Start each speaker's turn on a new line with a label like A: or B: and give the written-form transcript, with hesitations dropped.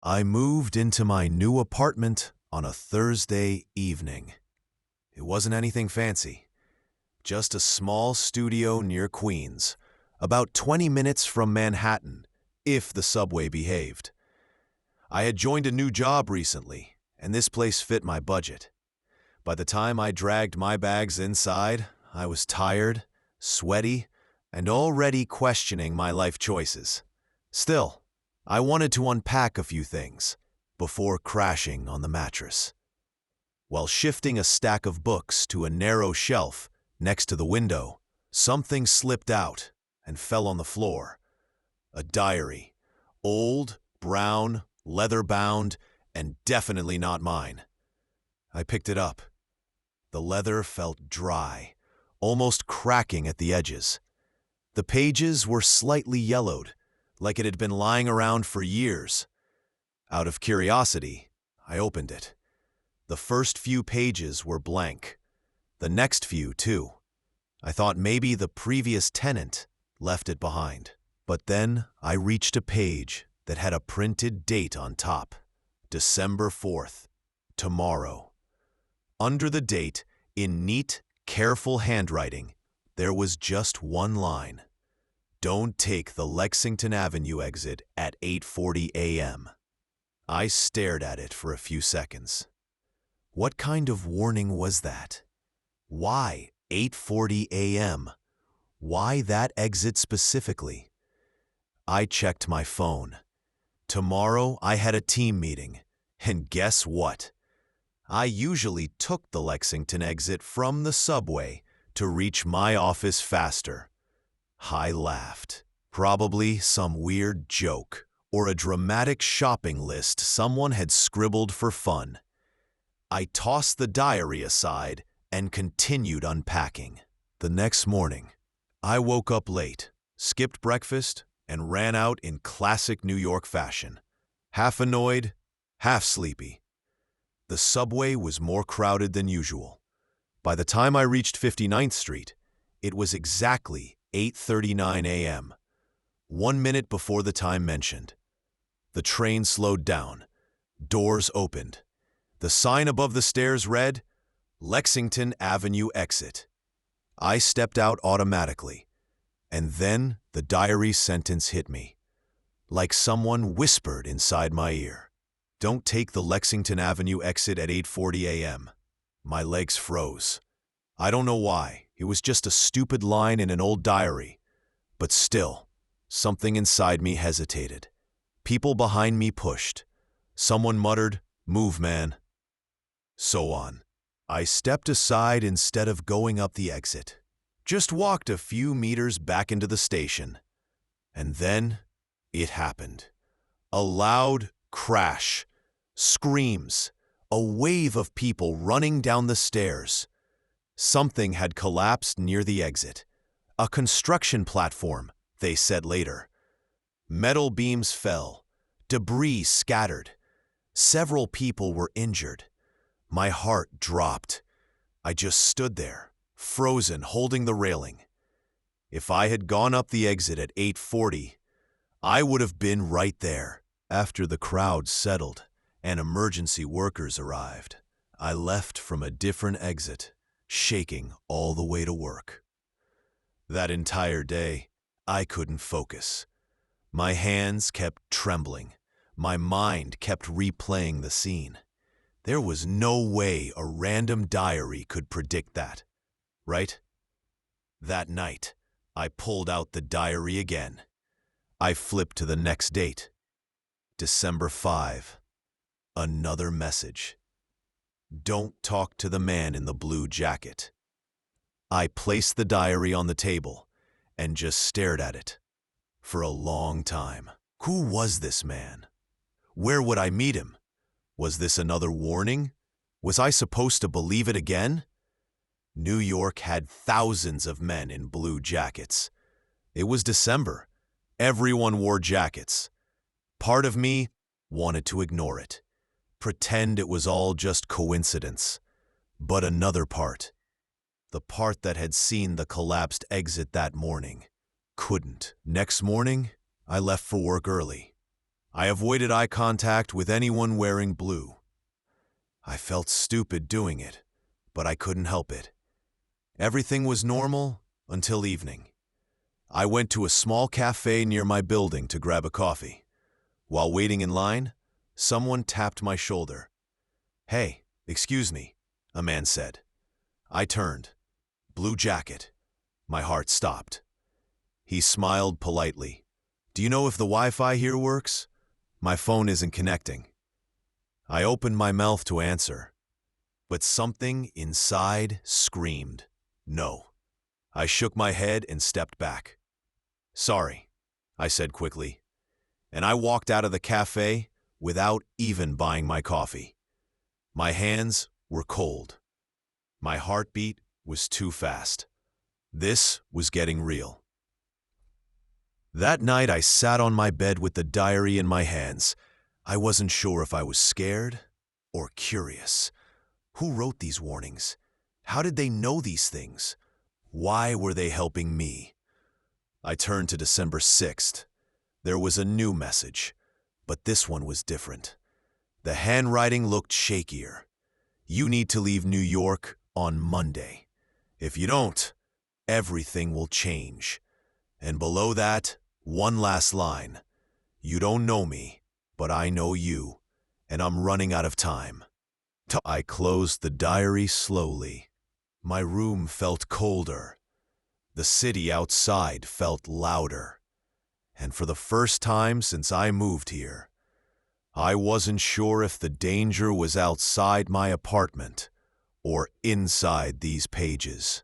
A: I moved into my new apartment on a Thursday evening. It wasn't anything fancy, just a small studio near Queens, about 20 minutes from Manhattan, if the subway behaved. I had joined a new job recently, and this place fit my budget. By the time I dragged my bags inside, I was tired, sweaty, and already questioning my life choices. Still, I wanted to unpack a few things before crashing on the mattress. While shifting a stack of books to a narrow shelf next to the window, something slipped out and fell on the floor. A diary, old, brown, leather-bound, and definitely not mine. I picked it up. The leather felt dry, almost cracking at the edges. The pages were slightly yellowed, like it had been lying around for years. Out of curiosity, I opened it. The first few pages were blank. The next few, too. I thought maybe the previous tenant left it behind. But then I reached a page that had a printed date on top. December 4th, tomorrow. Under the date, in neat, careful handwriting, there was just one line. Don't take the Lexington Avenue exit at 8:40 a.m. I stared at it for a few seconds. What kind of warning was that? Why 8:40 a.m.? Why that exit specifically? I checked my phone. Tomorrow I had a team meeting, and guess what? I usually took the Lexington exit from the subway to reach my office faster. I laughed. Probably some weird joke or a dramatic shopping list someone had scribbled for fun. I tossed the diary aside and continued unpacking. The next morning, I woke up late, skipped breakfast, and ran out in classic New York fashion. Half annoyed, half sleepy. The subway was more crowded than usual. By the time I reached 59th Street, it was exactly 8:39 a.m., 1 minute before the time mentioned. The train slowed down. Doors opened. The sign above the stairs read, Lexington Avenue exit. I stepped out automatically, and then the diary sentence hit me, like someone whispered inside my ear. Don't take the Lexington Avenue exit at 8:40 a.m. My legs froze. I don't know why. It was just a stupid line in an old diary. But still, something inside me hesitated. People behind me pushed. Someone muttered, "Move, man." So on. I stepped aside instead of going up the exit. Just walked a few meters back into the station. And then it happened. A loud crash. Screams. A wave of people running down the stairs. Something had collapsed near the exit. A construction platform, they said later. Metal beams fell. Debris scattered. Several people were injured. My heart dropped. I just stood there, frozen, holding the railing. If I had gone up the exit at 8:40, I would have been right there. After the crowd settled and emergency workers arrived, I left from a different exit, shaking all the way to work. That entire day, I couldn't focus. My hands kept trembling. My mind kept replaying the scene. There was no way a random diary could predict that, right? That night, I pulled out the diary again. I flipped to the next date. December 5. Another message. Don't talk to the man in the blue jacket. I placed the diary on the table and just stared at it for a long time. Who was this man? Where would I meet him? Was this another warning? Was I supposed to believe it again? New York had thousands of men in blue jackets. It was December. Everyone wore jackets. Part of me wanted to ignore it, pretend it was all just coincidence. But another part, the part that had seen the collapsed exit that morning, couldn't. Next morning, I left for work early. I avoided eye contact with anyone wearing blue. I felt stupid doing it, but I couldn't help it. Everything was normal until evening. I went to a small cafe near my building to grab a coffee. While waiting in line, someone tapped my shoulder. "Hey, excuse me," a man said. I turned. Blue jacket. My heart stopped. He smiled politely. "Do you know if the Wi-Fi here works? My phone isn't connecting." I opened my mouth to answer, but something inside screamed, "No." I shook my head and stepped back. "Sorry," I said quickly, and I walked out of the cafe without even buying my coffee. My hands were cold. My heartbeat was too fast. This was getting real. That night I sat on my bed with the diary in my hands. I wasn't sure if I was scared or curious. Who wrote these warnings? How did they know these things? Why were they helping me? I turned to December 6th. There was a new message, but this one was different. The handwriting looked shakier. "You need to leave New York on Monday. If you don't, everything will change." And below that, one last line. "You don't know me, but I know you, and I'm running out of time." I closed the diary slowly. My room felt colder. The city outside felt louder. And for the first time since I moved here, I wasn't sure if the danger was outside my apartment or inside these pages.